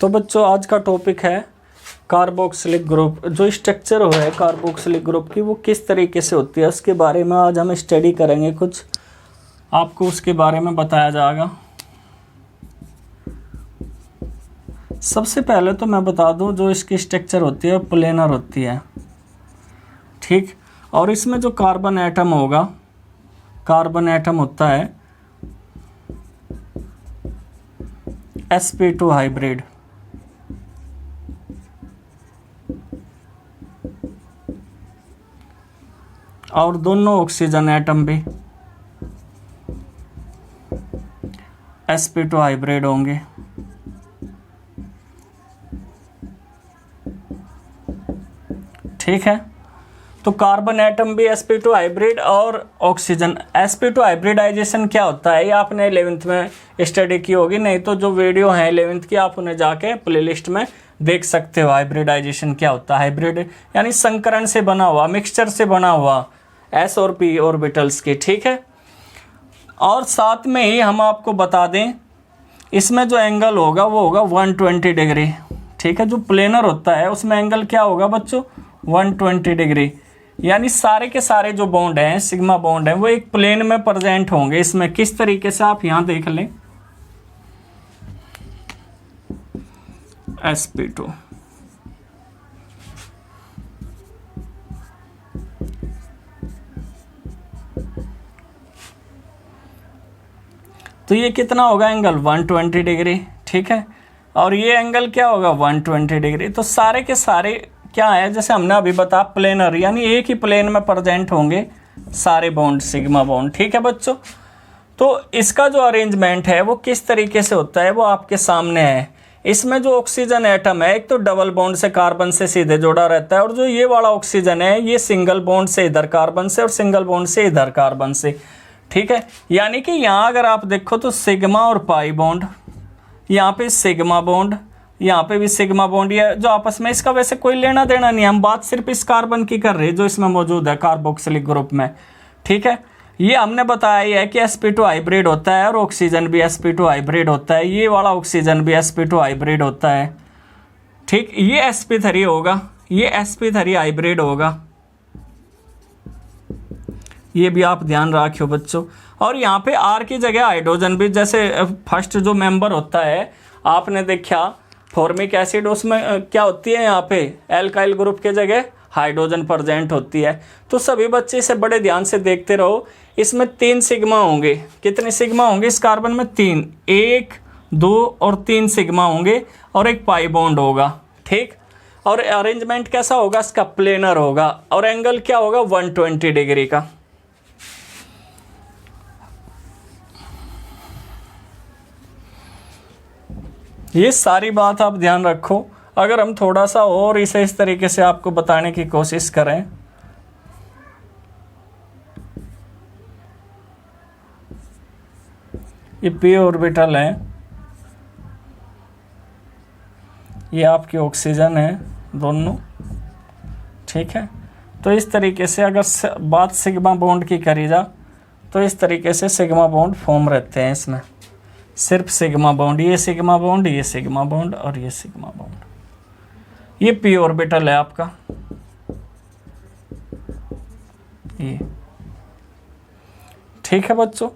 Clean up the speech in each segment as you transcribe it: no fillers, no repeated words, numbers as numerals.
तो बच्चों आज का टॉपिक है कार्बोक्सिलिक ग्रुप। जो स्ट्रक्चर है कार्बोक्सिलिक ग्रुप की वो किस तरीके से होती है उसके बारे में आज हम स्टडी करेंगे। कुछ आपको उसके बारे में बताया जाएगा। सबसे पहले तो मैं बता दूं जो इसकी स्ट्रक्चर होती है प्लेनर होती है, ठीक। और इसमें जो कार्बन एटम होगा, कार्बन एटम होता है sp2 हाइब्रिड। और दोनों ऑक्सीजन एटम भी sp2 हाइब्रिड होंगे। ठीक है, तो कार्बन एटम भी sp2 हाइब्रिड और ऑक्सीजन। sp2 हाइब्रिडाइजेशन क्या होता है ये आपने 11th में स्टडी की होगी, नहीं तो जो वीडियो है 11th की आप उन्हें जाके प्लेलिस्ट में देख सकते हो। हाइब्रिडाइजेशन क्या होता है? हाइब्रिड यानी संकरण से बना हुआ, मिक्सचर से बना हुआ s और p ऑर्बिटल्स की, ठीक है। और साथ में ही हम आपको बता दें इसमें जो एंगल होगा वो होगा 120 डिग्री, ठीक है। जो प्लेनर होता है उसमें एंगल क्या होगा बच्चों? 120 डिग्री। यानी सारे के सारे जो बॉन्ड हैं, सिग्मा बॉन्ड हैं, वो एक प्लेन में प्रेजेंट होंगे। इसमें किस तरीके से आप यहां देख लें, sp2 तो ये कितना होगा एंगल? 120 डिग्री, ठीक है। और ये एंगल क्या होगा? 120 डिग्री। तो सारे के सारे क्या है, जैसे हमने अभी बताया प्लेनर, यानी एक ही प्लेन में प्रेजेंट होंगे सारे बॉन्ड, सिग्मा बॉन्ड, ठीक है बच्चों। तो इसका जो अरेंजमेंट है वो किस तरीके से होता है वो आपके सामने है। इसमें जो ऑक्सीजन एटम है एक तो डबल बॉन्ड से कार्बन से सीधे जुड़ा रहता है, और जो ये वाला ऑक्सीजन है ये सिंगल बॉन्ड से इधर कार्बन से और सिंगल बॉन्ड से इधर कार्बन से, ठीक है। यानी कि यहाँ अगर आप देखो तो सिग्मा और पाई बॉन्ड, यहाँ पे सिग्मा बॉन्ड, यहाँ पे भी सिग्मा बॉन्ड, ये जो आपस में इसका वैसे कोई लेना देना नहीं, हम बात सिर्फ इस कार्बन की कर रहे हैं जो इसमें मौजूद है कार्बोक्सिलिक ग्रुप में, ठीक है। ये हमने बताया ही है कि sp2 हाइब्रिड होता है और ऑक्सीजन भी sp2 हाइब्रिड होता है। ये वाला ऑक्सीजन भी sp2 हाइब्रिड होता है, ठीक। ये sp3 होगा, ये sp3 हाइब्रिड होगा, ये भी आप ध्यान रखियो बच्चों। और यहाँ पे R की जगह हाइड्रोजन भी, जैसे फर्स्ट जो मेंबर होता है आपने देखा फॉर्मिक एसिड, उसमें क्या होती है यहाँ पे एल्काइल ग्रुप के जगह हाइड्रोजन प्रेजेंट होती है। तो सभी बच्चे इसे बड़े ध्यान से देखते रहो। इसमें 3 सिग्मा होंगे। कितने सिग्मा होंगे इस कार्बन में? 3, 1, 2 और 3 सिग्मा होंगे और एक पाई बॉन्ड होगा, ठीक। और अरेंजमेंट कैसा होगा इसका? प्लेनर होगा। और एंगल क्या होगा? 120 डिग्री का। ये सारी बात आप ध्यान रखो। अगर हम थोड़ा सा और इसे इस तरीके से आपको बताने की कोशिश करें, ये p ऑर्बिटल है, ये आपकी ऑक्सीजन है दोनों, ठीक है। तो इस तरीके से अगर बात सिग्मा बॉन्ड की करी जा तो इस तरीके से सिग्मा बॉन्ड फॉर्म रहते हैं इसमें, सिर्फ सिग्मा बॉन्ड, ये सिग्मा बॉन्ड, ये सिग्मा बॉन्ड और ये सिग्मा बॉन्ड। ये p ऑर्बिटल है आपका, ये, ठीक है बच्चों।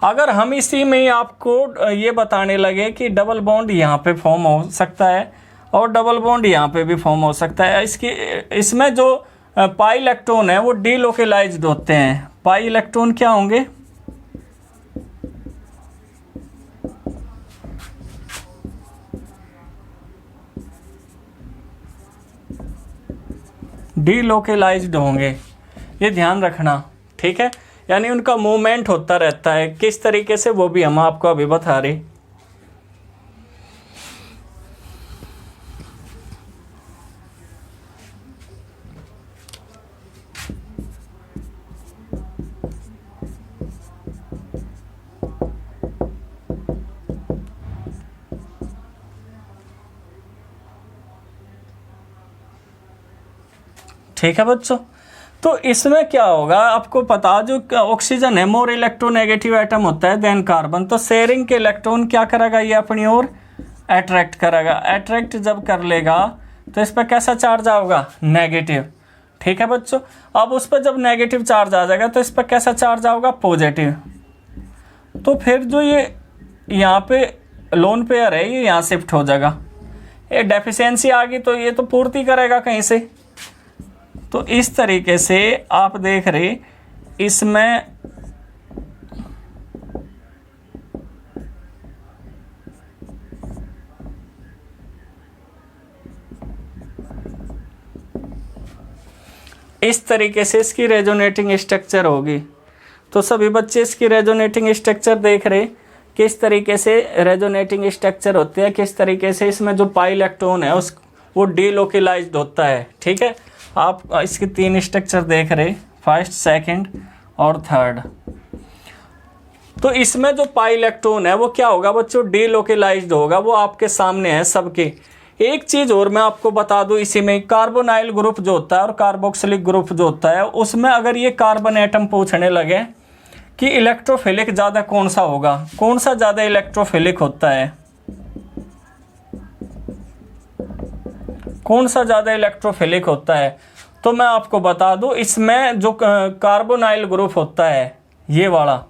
अगर हम इसी में ही आपको ये बताने लगे कि डबल बॉन्ड यहाँ पे फॉर्म हो सकता है और डबल बॉन्ड यहाँ पे भी फॉर्म हो सकता है, इसमें जो पाई इलेक्ट्रॉन है वो डीलोकेलाइज्ड होते हैं। पाई इलेक्ट्रॉन क्या होंगे? डीलोकेलाइज्ड होंगे, ये ध्यान रखना, ठीक है। यानी उनका मूवमेंट होता रहता है, किस तरीके से वो भी हम आपको अभी बता रहे। ठीक है बच्चों। तो इसमें क्या होगा आपको पता, जो ऑक्सीजन है मोर इलेक्ट्रोनेगेटिव एटम होता है देन कार्बन, तो शेयरिंग के इलेक्ट्रॉन क्या करेगा ये अपनी ओर अट्रैक्ट करेगा। अट्रैक्ट जब कर लेगा तो इस पर कैसा चार्ज आएगा, नेगेटिव। ठीक है बच्चों, अब उस पर जब नेगेटिव चार्ज आ जाएगा तो इस पर कैसा चार्ज आएगा, पॉजिटिव। तो फिर जो ये यहाँ पे लोन पेयर है ये यहाँ शिफ्ट हो जाएगा। ये डेफिशिएंसी आ गई तो ये तो पूर्ति करेगा कहीं से। तो इस तरीके से आप देख रहे इसमें इस तरीके से इसकी रेजोनेटिंग स्ट्रक्चर होगी। तो सभी बच्चे इसकी रेजोनेटिंग स्ट्रक्चर देख रहे किस तरीके से रेजोनेटिंग स्ट्रक्चर होते हैं, किस तरीके से इसमें जो पाई इलेक्ट्रॉन है उस वो डीलोकलाइज्ड होता है। ठीक है, आप इसके 3 स्ट्रक्चर देख रहे, फर्स्ट, सेकंड और थर्ड। तो इसमें जो पाई इलेक्ट्रॉन है वो क्या होगा बच्चों, डीलोकलाइज्ड होगा। वो आपके सामने है सबके। एक चीज़ और मैं आपको बता दूं, इसी में कार्बोनाइल ग्रुप जो होता है और कार्बोक्सिलिक ग्रुप जो होता है उसमें अगर ये कार्बन एटम पूछने लगे कि इलेक्ट्रोफिलिक ज़्यादा कौन सा होगा, कौन सा ज़्यादा इलेक्ट्रोफिलिक होता है, कौन सा ज़्यादा इलेक्ट्रोफिलिक होता है, तो मैं आपको बता दूं इसमें जो कार्बोनाइल ग्रुप होता है ये वाला,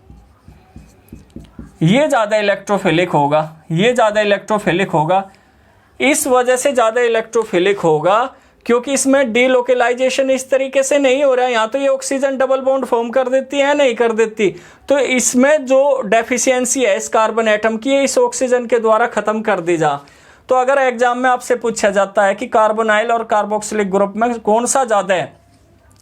ये ज़्यादा इलेक्ट्रोफिलिक होगा, ये ज़्यादा इलेक्ट्रोफिलिक होगा। इस वजह से ज़्यादा इलेक्ट्रोफिलिक होगा क्योंकि इसमें डीलोकलाइजेशन इस तरीके से नहीं हो रहा है। यहाँ तो ये ऑक्सीजन डबल बॉन्ड फॉर्म कर देती है, नहीं कर देती। तो इसमें जो डेफिशिएंसी है इस कार्बन एटम की इस ऑक्सीजन के द्वारा ख़त्म कर दी जा। तो अगर एग्जाम में आपसे पूछा जाता है कि कार्बोनाइल और कार्बोक्सिलिक ग्रुप में कौन सा ज़्यादा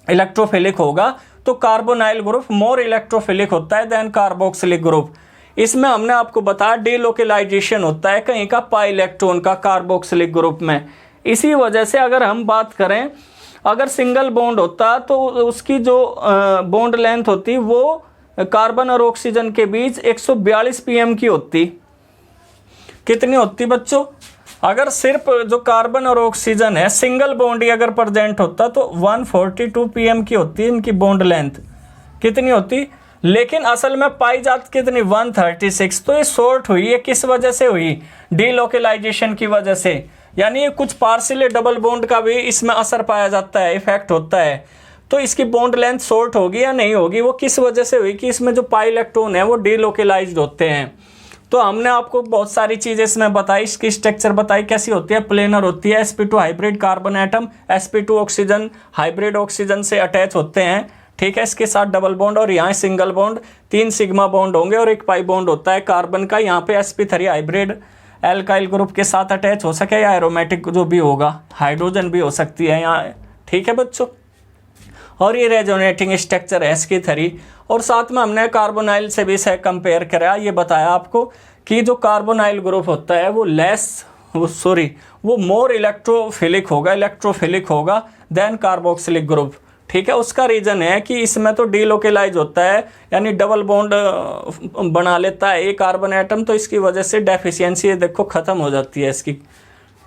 इलेक्ट्रोफिलिक होगा, तो कार्बोनाइल ग्रुप मोर इलेक्ट्रोफिलिक होता है देन कार्बोक्सिलिक ग्रुप। इसमें हमने आपको बताया डीलोकलाइजेशन होता है कहीं का पाई इलेक्ट्रॉन का कार्बोक्सिलिक ग्रुप में। इसी वजह से अगर हम बात करें, अगर सिंगल बॉन्ड होता तो उसकी जो बॉन्ड लेंथ होती वो कार्बन और ऑक्सीजन के बीच 142 pm की होती। कितनी होती बच्चों, अगर सिर्फ जो कार्बन और ऑक्सीजन है सिंगल बॉन्ड ही अगर प्रेजेंट होता तो 142 pm की होती इनकी बॉन्ड लेंथ। कितनी होती, लेकिन असल में पाई जाती कितनी, 136। तो ये शॉर्ट हुई है, किस वजह से हुई, डीलोकलाइजेशन की वजह से। यानी कुछ पार्शियल डबल बॉन्ड का भी इसमें असर पाया जाता है, इफेक्ट होता है। तो इसकी बॉन्ड लेंथ शॉर्ट होगी या नहीं होगी, वो किस वजह से हुई कि इसमें जो पाई इलेक्ट्रॉन है वो डीलोकलाइज्ड होते हैं। तो हमने आपको बहुत सारी चीज़ें इसमें बताई, इसकी स्ट्रक्चर बताई कैसी होती है, प्लेनर होती है, sp2 hybrid carbon atom sp2 oxygen hybrid oxygen से अटैच होते हैं। ठीक है, इसके साथ डबल बॉन्ड और यहाँ सिंगल बॉन्ड, 3 सिग्मा बॉन्ड होंगे और एक पाई बॉन्ड होता है कार्बन का। यहाँ पे sp3 हाइब्रिड एल्काइल ग्रुप के साथ अटैच हो सके या एरोमेटिक जो भी होगा, हाइड्रोजन भी हो सकती है यहाँ। ठीक है बच्चों, और ये रेजोनेटिंग स्ट्रक्चर है sp3। और साथ में हमने कार्बोनाइल से भी इसे कंपेयर करा, ये बताया आपको कि जो कार्बोनाइल ग्रुप होता है वो मोर इलेक्ट्रोफिलिक होगा देन कार्बोक्सिलिक ग्रुप। ठीक है, उसका रीज़न है कि इसमें तो डीलोकलाइज होता है, यानी डबल बॉन्ड बना लेता है एक कार्बन एटम, तो इसकी वजह से डेफिशिएंसी देखो ख़त्म हो जाती है इसकी।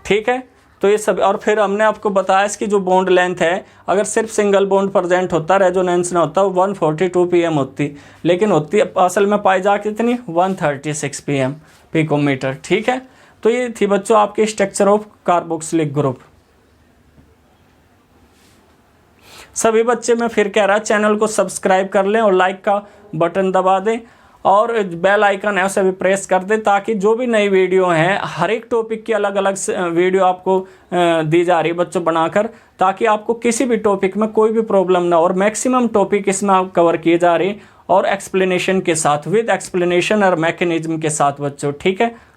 ठीक है, तो ये सब। और फिर हमने आपको बताया इसकी जो बॉन्ड लेंथ है, अगर सिर्फ सिंगल बॉन्ड प्रेजेंट होता, रेजोनेंस ना होता, 142 pm होती, लेकिन होती असल में पाई जा कितनी, 136 pm पिकोमीटर। ठीक है, तो ये थी बच्चों आपकी स्ट्रक्चर ऑफ कार्बोक्सिलिक ग्रुप। सभी बच्चे मैं फिर कह रहा चैनल को सब्सक्राइब कर लें और लाइक का बटन दबा दें और बेल आइकन है उसे भी प्रेस कर दें, ताकि जो भी नई वीडियो हैं हर एक टॉपिक की अलग अलग वीडियो आपको दी जा रही है बच्चों बनाकर, ताकि आपको किसी भी टॉपिक में कोई भी प्रॉब्लम ना हो। और मैक्सिमम टॉपिक इसमें कवर किए जा रहे हैं और एक्सप्लेनेशन के साथ, विद एक्सप्लेनेशन और मैकेनिज्म के साथ बच्चों। ठीक है।